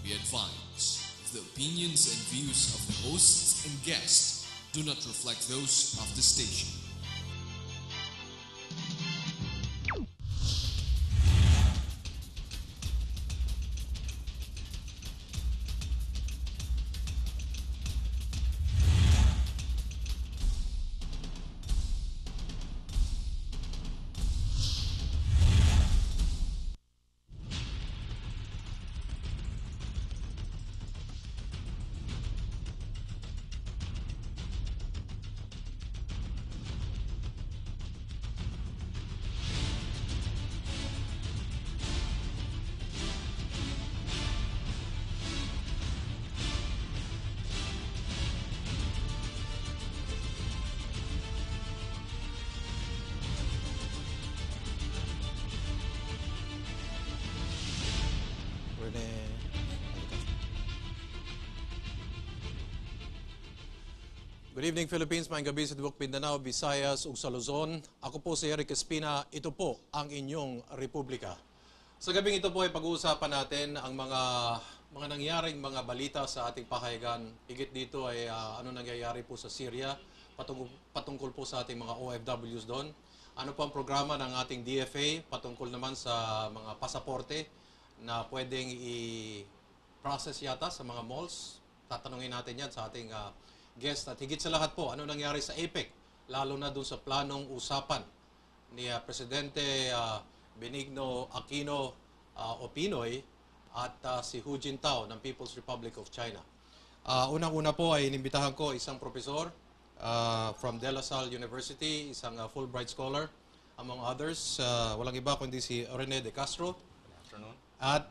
Be advised, the opinions and views of the hosts and guests do not reflect those of the station. Good evening Philippines, maayong gabi sa Tibok Mindanao, Visayas ug sa Luzon. Ako po si Erik Espina, ito po ang inyong Republika. Sa gabing ito po ay pag-uusapan natin ang mga nangyaring mga balita sa ating pahayagan. Higit dito ay ano nangyayari po sa Syria, patungkol po sa ating mga OFWs doon. Ano po ang programa ng ating DFA patungkol naman sa mga pasaporte na pwedeng i-process yata sa mga malls. Tatanungin natin yan sa ating guest at higit sa lahat po, ano nangyari sa APEC, lalo na doon sa planong usapan ni Presidente Benigno Aquino o Pinoy at si Hu Jintao ng People's Republic of China. Unang-una po ay inimbitahan ko isang profesor from De La Salle University, isang Fulbright Scholar, among others. Walang iba kundi si Renato de Castro. Good afternoon. At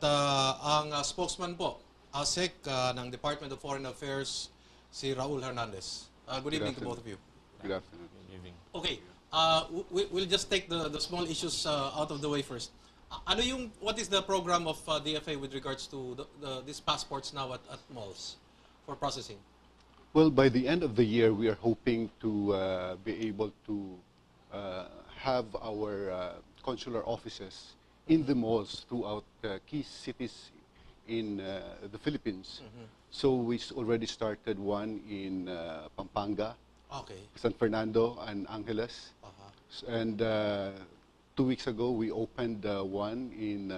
ang spokesman po, Asec ng Department of Foreign Affairs, si Raul Hernandez. Good evening to both of you. Good afternoon. Good evening. Okay, we'll just take the small issues out of the way first. What is the program of DFA with regards to these passports now at malls for processing? Well, by the end of the year, we are hoping to be able to have our consular offices in the malls throughout key cities in the Philippines. So we already started one in Pampanga, Okay. San Fernando, and Angeles. And 2 weeks ago, we opened one in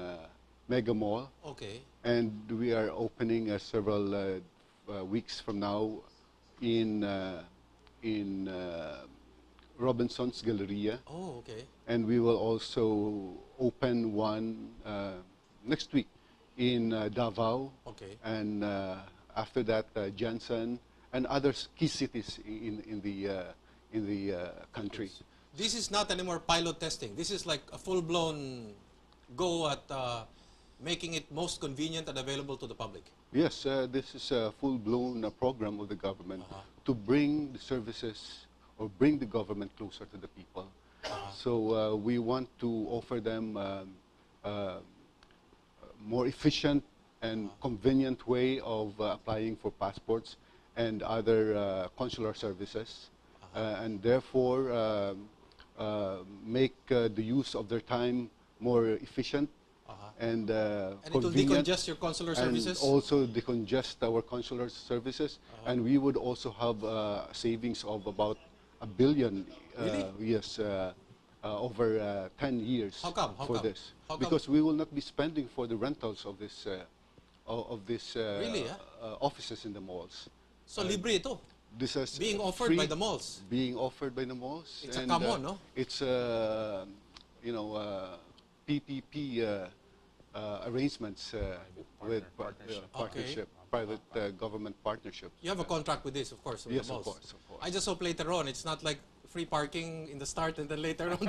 Mega Mall. Okay. And we are opening several weeks from now in Robinson's Galleria. Oh, okay. And we will also open one next week in Davao. Okay. And after that, Jansen and other key cities in the country. This is not anymore pilot testing. This is like a full-blown go at making it most convenient and available to the public. Yes, this is a full-blown program of the government to bring the services or bring the government closer to the people. So we want to offer them more efficient and convenient way of applying for passports and other consular services, and therefore make the use of their time more efficient and it will convenient, decongest your consular services? and also decongest our consular services, and we would also have savings of about $1 billion. Really? Yes. Over 10 years. How come? This? How come? Because we will not be spending for the rentals of this Really, offices in the malls. So libre ito. This is Being offered free, by the malls. Being offered by the malls. It's a common, no? It's PPP arrangements with partnership, private government partnership. You have a contract with this, of course, with Yes, the malls. of course. I just hope later on it's not like free parking in the start and then later on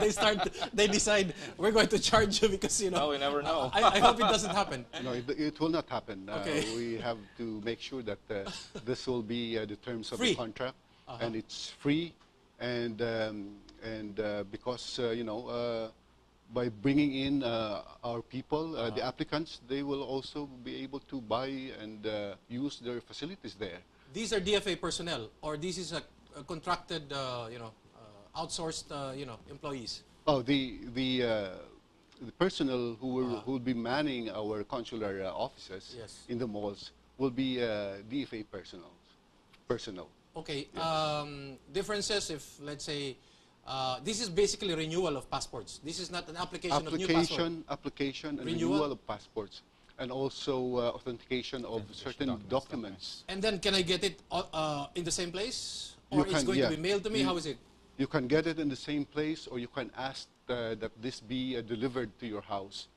they decide we're going to charge you because No, we never know. I hope it doesn't happen. No, it will not happen. Okay. We have to make sure that this will be the terms of Free. the contract, and it's free, and because by bringing in our people, the applicants, they will also be able to buy and use their facilities there. These are DFA personnel, or this is a contracted, outsourced, employees. Oh, the the personnel who will be manning our consular offices Yes. in the malls will be DFA personnel. Okay. Yes. Differences if, let's say, this is basically renewal of passports. This is not an application of new passport. Application and renewal of passports, and also authentication of certain documents. And then can I get it in the same place? You Or it's can, going yeah. to be mailed to me? How is it? You can get it in the same place, or you can ask that this be delivered to your house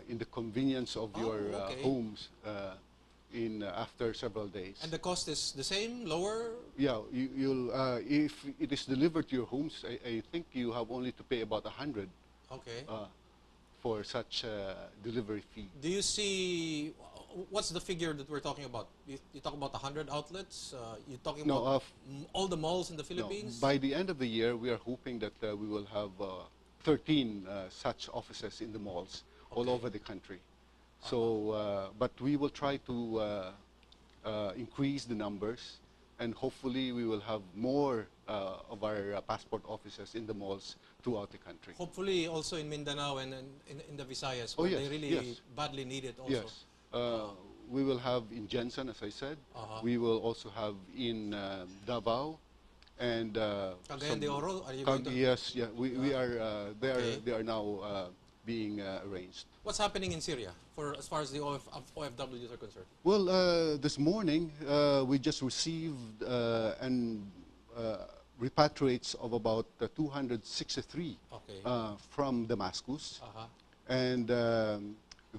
in the convenience of your okay. homes after several days. And the cost is the same, lower? Yeah, you'll if it is delivered to your homes, I think you have only to pay about 100 Okay. for such delivery fee. Do you see, what's the figure that we're talking about? You talk about 100 outlets? You're talking No, about all the malls in the Philippines? No, by the end of the year, we are hoping that we will have 13 such offices in the malls all over the country. So, but we will try to increase the numbers, and hopefully we will have more of our passport offices in the malls throughout the country. Hopefully also in Mindanao and in the Visayas, Oh, where yes, they really yes. badly need it also. Yes. We will have in Jensen, as I said. We will also have in Davao and Cagayan de Oro, are you going to? Yes, yeah. We are they are now being arranged. What's happening in Syria as far as the OFWs are concerned? Well, this morning we just received repatriates of about 263 from Damascus, and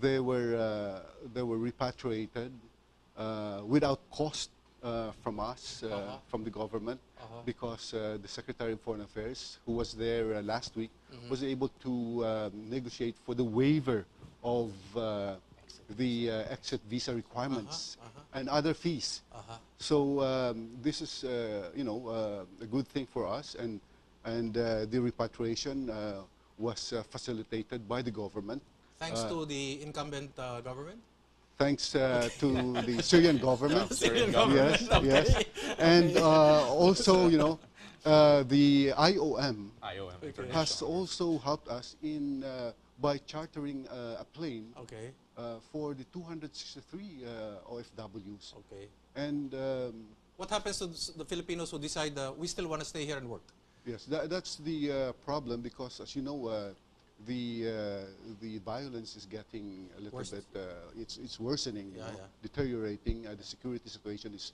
they were repatriated without cost from us, from the government, because the Secretary of Foreign Affairs, who was there last week, was able to negotiate for the waiver of the exit visa requirements and other fees. So this is, a good thing for us, and the repatriation was facilitated by the government. Thanks to the incumbent government? Thanks to the Syrian government. Syrian government, Yes, yes. And also, the IOM has also helped us in by chartering a plane for the 263 OFWs. Okay. And what happens to the Filipinos who decide we still want to stay here and work? yes, that's the problem, because, as you know, the violence is getting a little bit, it's worsening, deteriorating. The security situation is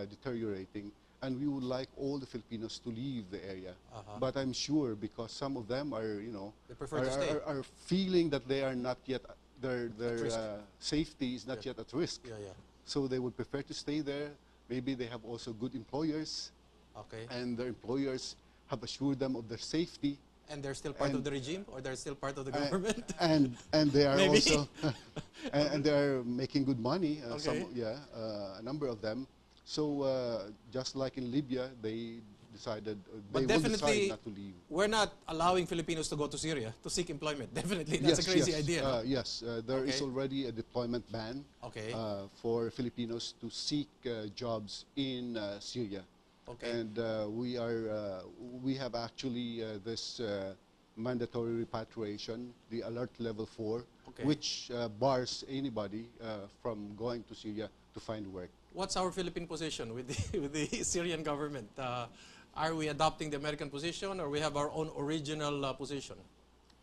deteriorating, and we would like all the Filipinos to leave the area. But I'm sure, because some of them are, they prefer to stay. are feeling that they are not yet, their safety is not yet at risk. So they would prefer to stay there. Maybe they have also good employers, and their employers have assured them of their safety. And they're still part of the regime, or they're still part of the government? And they are also, and they are making good money, a number of them. So just like in Libya, they decided, they will decide not to leave. We're not allowing Filipinos to go to Syria to seek employment. Definitely, that's a crazy idea. No? Yes, there is already a deployment ban for Filipinos to seek jobs in Syria. And we have actually this mandatory repatriation, the alert level 4, which bars anybody from going to Syria to find work. What's our Philippine position with the Syrian government? Are we adopting the American position, or we have our own original position?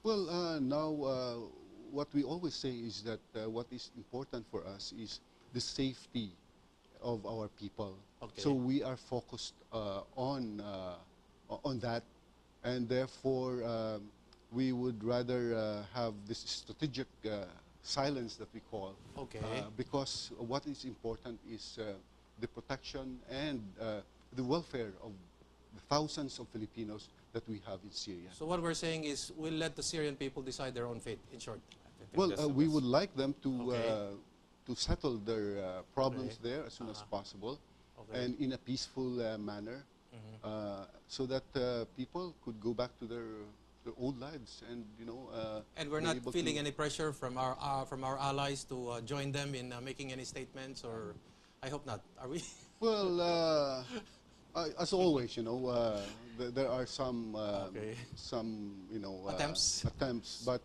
Well, now what we always say is that what is important for us is the safety of our people. So we are focused on that, and therefore we would rather have this strategic silence that we call, because what is important is the protection and the welfare of the thousands of Filipinos that we have in Syria. So what we're saying is we'll let the Syrian people decide their own fate, in short. Well, we would like them to settle their problems there as soon as possible, and in a peaceful manner, so that people could go back to their old lives, and and we're not feeling any pressure from our allies to join them in making any statements, or I hope not. Are we? Well, As always, there are some, Okay. attempts, but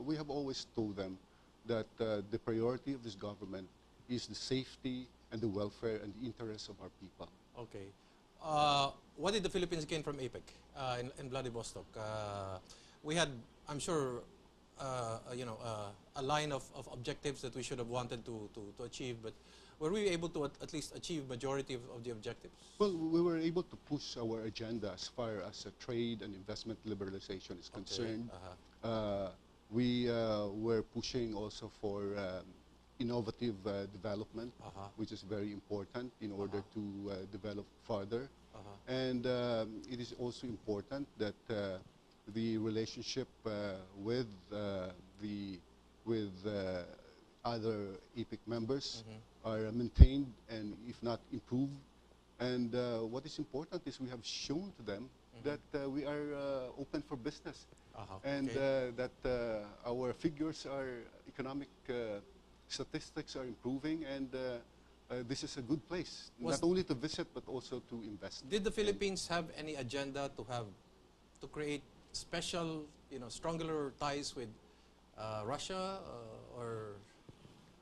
we have always told them that the priority of this government is the safety and the welfare and the interests of our people. Okay. What did the Philippines gain from APEC in Vladivostok? We had, I'm sure, a line of objectives that we should have wanted to achieve, but were we able to at least achieve majority of the objectives? Well, we were able to push our agenda as far as trade and investment liberalization is concerned. We were pushing also for innovative development, which is very important in order to develop further. And it is also important that the relationship with other APEC members are maintained and if not improved. And what is important is we have shown to them that we are open for business and that our figures are economic statistics are improving, and this is a good place, not only to visit but also to invest. Did the Philippines have any agenda to create special, stronger ties with Russia, or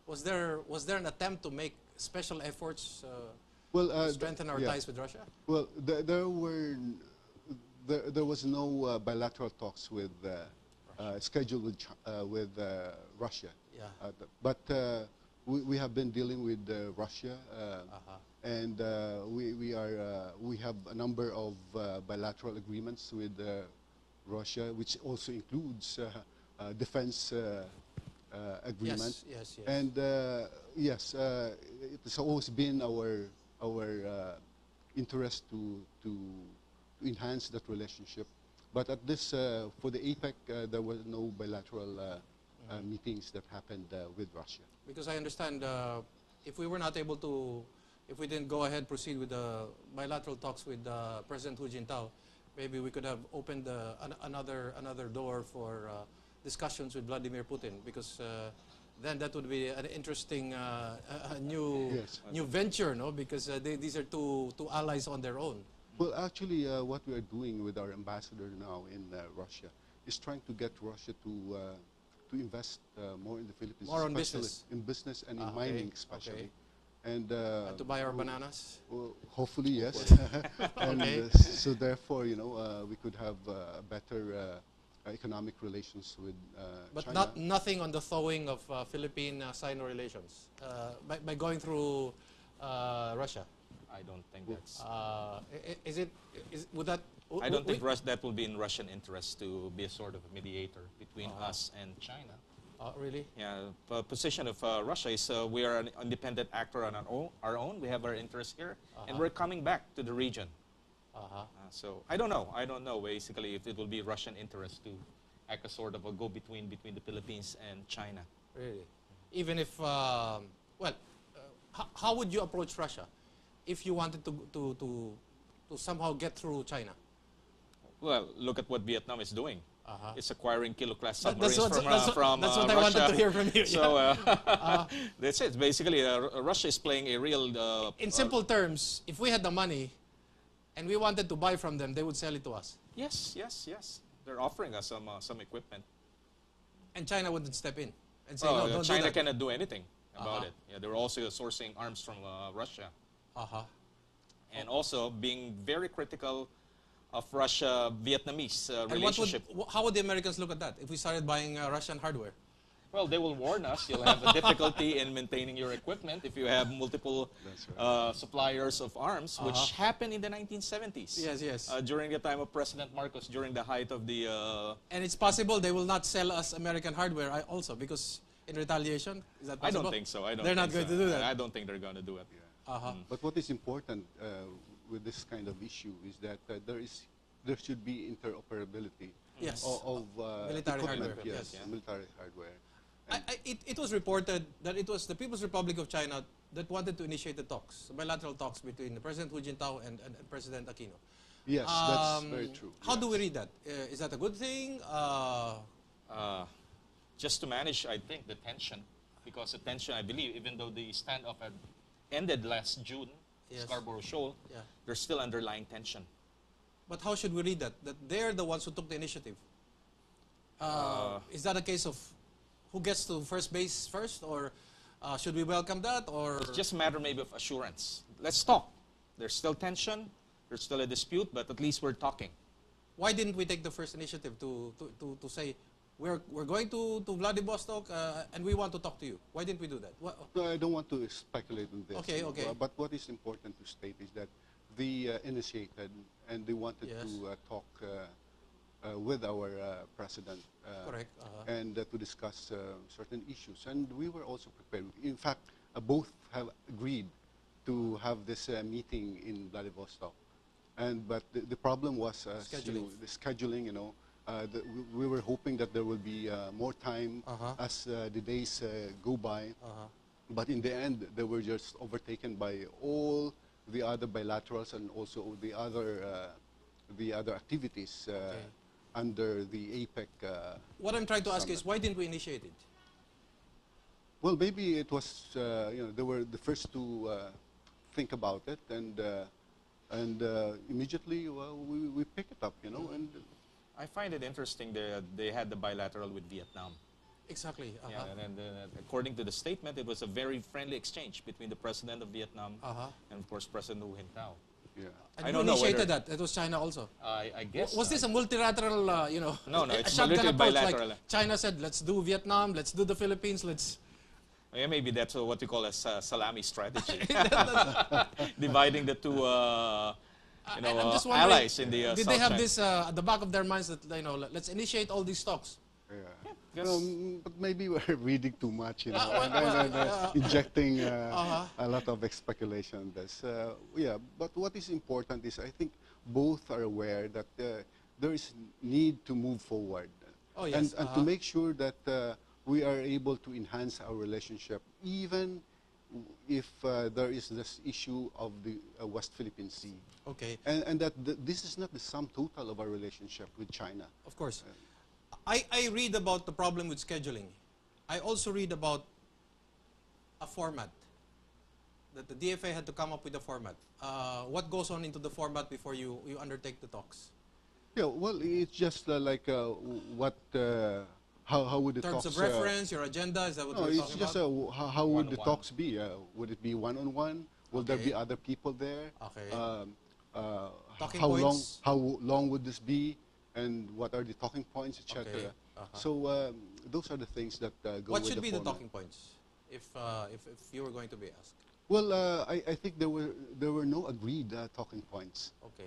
was there an attempt to make special efforts to strengthen our ties with Russia? Well, there was no bilateral talks with scheduled with Russia. Yeah. But we have been dealing with Russia, and we have a number of bilateral agreements with Russia, which also includes defense agreement. Yes. And yes, it has always been our interest to enhance that relationship. But at this, for the APEC, there were no bilateral meetings that happened with Russia. Because I understand if we were not able to, if we didn't go ahead proceed with the bilateral talks with President Hu Jintao, maybe we could have opened another door for discussions with Vladimir Putin, because then that would be an interesting new venture, no? Because these are two allies on their own. Well, actually, what we are doing with our ambassador now in Russia is trying to get Russia to invest more in the Philippines. More on business. In business and in mining especially. And to buy our bananas? Well, hopefully, yes. And so therefore, we could have better economic relations with but China. Nothing on the thawing of Philippine-Sino relations by going through Russia? I don't think that's... would that... I don't think that will be in Russian interest to be a sort of a mediator between us and China. Really? Yeah, the position of Russia is we are an independent actor on our own. We have our interests here, and we're coming back to the region. So I don't know basically if it will be Russian interest to act as sort of a go-between between the Philippines and China. Really? Even if, how would you approach Russia if you wanted to somehow get through China? Well, look at what Vietnam is doing. It's acquiring kilo-class submarines that's from what I Russia. wanted to hear from you. So that's it. Basically, Russia is playing a real... in simple terms, if we had the money and we wanted to buy from them, they would sell it to us. Yes. They're offering us some equipment. And China wouldn't step in and say, well, no, don't China do that. cannot do anything about it. Yeah, they're also sourcing arms from Russia. And also being very critical of Russia-Vietnamese relationship. How would the Americans look at that if we started buying Russian hardware? Well, they will warn us. You'll have a difficulty in maintaining your equipment if you have multiple suppliers of arms, which happened in the 1970s. Yes. During the time of President Marcos, during the height of the... And it's possible they will not sell us American hardware also, because in retaliation, is that possible? I don't think so. They're not going to do that. I don't think they're going to do it. But what is important with this kind of issue is that there should be interoperability of military equipment, hardware. Military hardware. It was reported that it was the People's Republic of China that wanted to initiate the talks, bilateral talks between President Hu Jintao and President Aquino. Yes, that's very true. How do we read that? Is that a good thing? Just to manage, I think, the tension. Because the tension, I believe, even though the standoff had ended last June, Scarborough Shoal, Yeah. there's still underlying tension. But how should we read that? That they're the ones who took the initiative. Is that a case of who gets to first base first, or should we welcome that, or It's just a matter maybe of assurance. Let's talk. There's still tension, there's still a dispute, but at least we're talking. why didn't we take the first initiative to say we're going to Vladivostok and we want to talk to you? Why didn't we do that? No, I don't want to speculate on this. Okay, okay. But what is important to state is that they initiated and they wanted Yes. to talk with our president Correct. and to discuss certain issues. And we were also prepared. In fact, both have agreed to have this meeting in Vladivostok. But the problem was Scheduling. the scheduling. We were hoping that there will be more time as the days go by. But in the end, they were just overtaken by all the other bilaterals and also the other activities under the APEC. What I'm trying to ask summit. is, why didn't we initiate it? Well, maybe it was they were the first to think about it, and immediately we pick it up, and I find it interesting that they had the bilateral with Vietnam. Exactly. Yeah, and according to the statement, it was a very friendly exchange between the president of Vietnam and, of course, President Hu Jintao. yeah. And I who don't know initiated whether- that? It was China also. I guess. Was this a multilateral, No, no, a it's shotgun approach? multi-bilateral. Like China said, let's do Vietnam, let's do the Philippines, let's... Yeah, maybe that's what you call a salami strategy. Dividing the two I'm just wondering, allies in the did South they have China. this at the back of their minds that, let's initiate all these talks? Yeah. Yes. But maybe we're reading too much, and injecting a lot of speculation on this. Yeah, but what is important is I think both are aware that there is need to move forward, Oh, yes. and to make sure that we are able to enhance our relationship, even if there is this issue of the West Philippine Sea, Okay, and that this is not the sum total of our relationship with China. of course. I read about the problem with scheduling. I also read about a format, that the DFA had to come up with a format. What goes on into the format before you undertake the talks? Yeah, well, it's just like what, how would the In terms talks... of reference, your agenda, is that what no, we're it's talking just about? how would the One-on-one. talks be? Would it be one-on-one? Will there Okay. be other people there? Okay. Talking How points? long would this be? And what are the talking points, etc. Okay. So those are the things that go What with should be the format. talking points if you were going to be asked? Well, I think there were no agreed talking points Okay.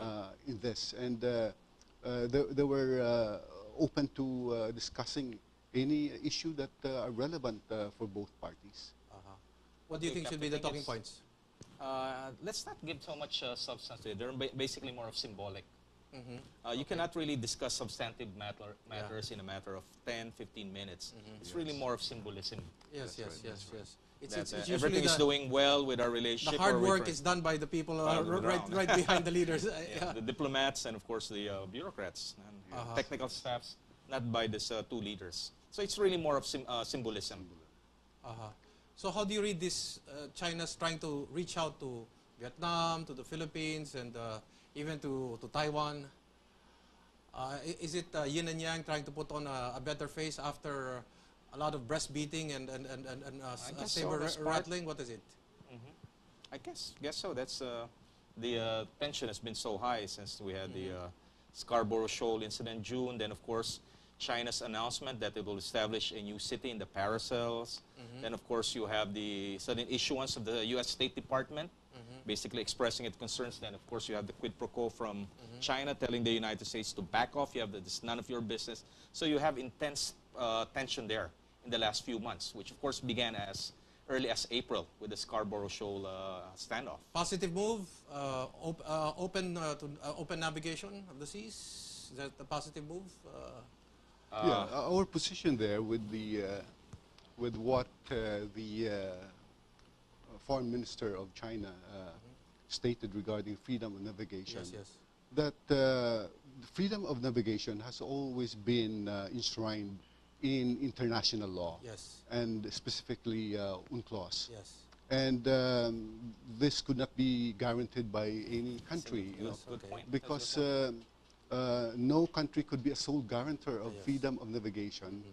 in this, and they were open to discussing any issue that are relevant for both parties. What do you Okay, think should be Captain, the I think talking it's- points? Let's not give so much substance to it. They're basically more of symbolic. Mm-hmm. You cannot really discuss substantive matters in a matter of 10, 15 minutes. It's really more of symbolism. Yes, That's yes, right, yes, that's right. yes. It's That, usually everything is the doing well with our relationship. hard or we work try- is done by the people On the right ground. behind the leaders. Yeah, the diplomats and, of course, the bureaucrats and technical staffs, not by these two leaders. So it's really more of symbolism. So how do you read this? China's trying to reach out to Vietnam, to the Philippines, and even to Taiwan. Is it yin and yang trying to put on a better face after a lot of breast beating and guess so, saber that's part. rattling? What is it? I guess so. That's the tension has been so high since we had the Scarborough Shoal incident in June. Then, of course, China's announcement that it will establish a new city in the Paracels. Then, of course, you have the sudden issuance of the U.S. State Department, basically expressing its concerns. Then, of course, you have the quid pro quo from China telling the United States to back off. You have this none of your business. So you have intense tension there in the last few months, which, of course, began as early as April with the Scarborough Shoal standoff. Positive move, open navigation of the seas. Is that a positive move? Yeah, our position there with what the foreign minister of China stated regarding freedom of navigation. Yes, yes. That the freedom of navigation has always been enshrined in international law, Yes. and specifically UNCLOS. Yes. And this could not be guaranteed by any country, you know, Good point. because no country could be a sole guarantor of freedom of navigation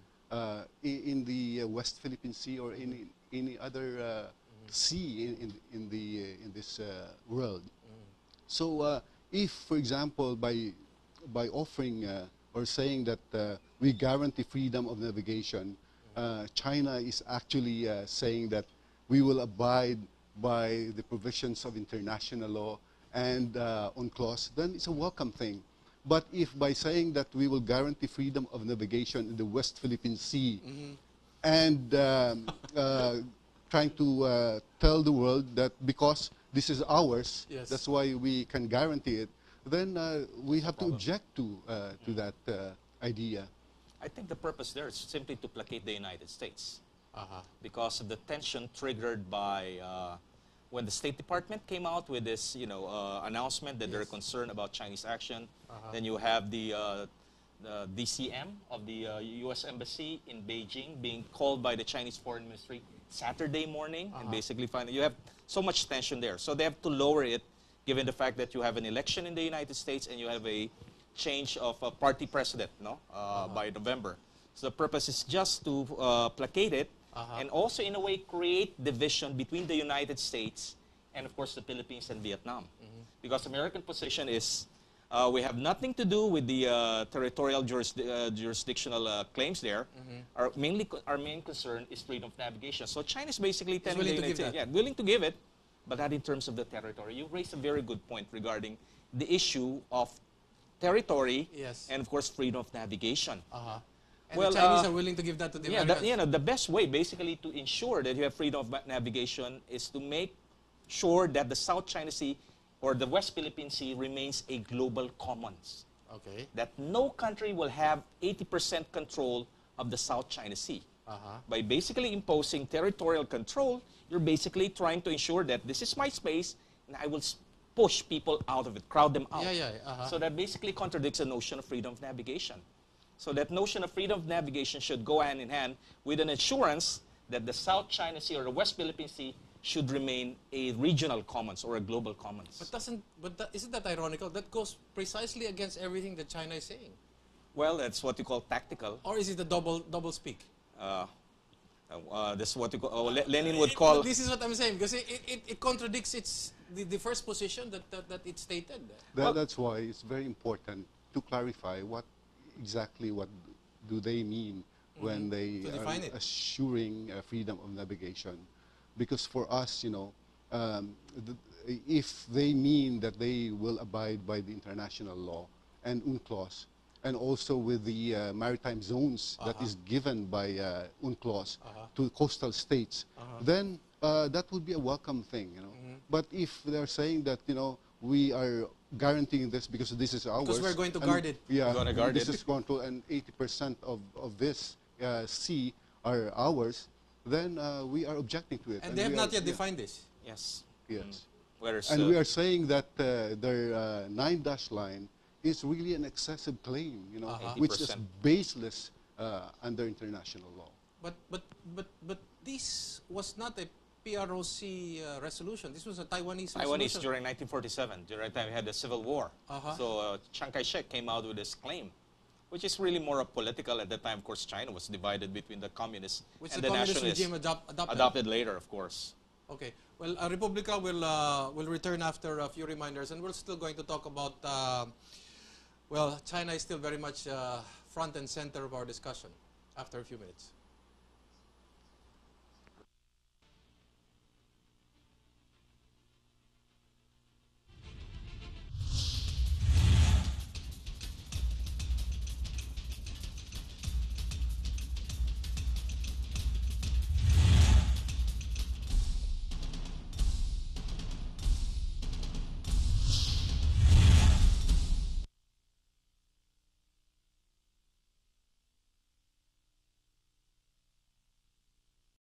in the West Philippine Sea or any other sea in this world. So if, for example, by offering or saying that we guarantee freedom of navigation, China is actually saying that we will abide by the provisions of international law and UNCLOS, then it's a welcome thing. But if by saying that we will guarantee freedom of navigation in the West Philippine Sea and trying to tell the world that because this is ours, that's why we can guarantee it, then we have to object to that idea. I think the purpose there is simply to placate the United States. Because of the tension triggered by when the State Department came out with this, announcement that they're concerned about Chinese action. Then you have the DCM of the U.S. Embassy in Beijing being called by the Chinese Foreign Ministry Saturday morning, and basically you have so much tension there. So they have to lower it, given the fact that you have an election in the United States and you have a change of a party president, by November. So the purpose is just to placate it, and also in a way create division between the United States and of course the Philippines and Vietnam. Because American position is we have nothing to do with the territorial jurisdictional claims there. Our main concern is freedom of navigation. So China is basically telling the United States, willing to give it, but not in terms of the territory. You raised a very good point regarding the issue of territory and of course freedom of navigation. And the Chinese are willing to give that to the Americans. The best way basically to ensure that you have freedom of navigation is to make sure that the South China Sea or the West Philippine Sea remains a global commons. That no country will have 80% control of the South China Sea. By basically imposing territorial control, you're basically trying to ensure that this is my space and I will push people out of it, crowd them out. So that basically contradicts the notion of freedom of navigation. So that notion of freedom of navigation should go hand in hand with an assurance that the South China Sea or the West Philippine Sea should remain a regional commons or a global commons. But isn't that ironical? That goes precisely against everything that China is saying. Well, that's what you call tactical. Or is it a double speak? This is what you call, Lenin would call... This is what I'm saying, because it contradicts the first position that it stated. That's why it's very important to clarify what do they mean when they are assuring freedom of navigation. Because for us, if they mean that they will abide by the international law and UNCLOS, and also with the maritime zones that is given by UNCLOS to coastal states, then that would be a welcome thing. But if they're saying that we are guaranteeing this because this is ours, because we're going to guard it. Yeah, this is control, and 80% of this sea are ours. Then we are objecting to it. And they have not yet defined this. Yes. And we are saying that their 9-dash line is really an excessive claim, which is baseless under international law. But this was not a PROC resolution. This was a Taiwanese resolution. Taiwanese during 1947, during the time we had the Civil War. So Chiang Kai-shek came out with this claim, which is really more political. At the time, of course, China was divided between the communists and the nationalists. Regime adopted later, of course. Okay. Well, Republika will return after a few reminders, and we're still going to talk about, China is still very much front and center of our discussion after a few minutes.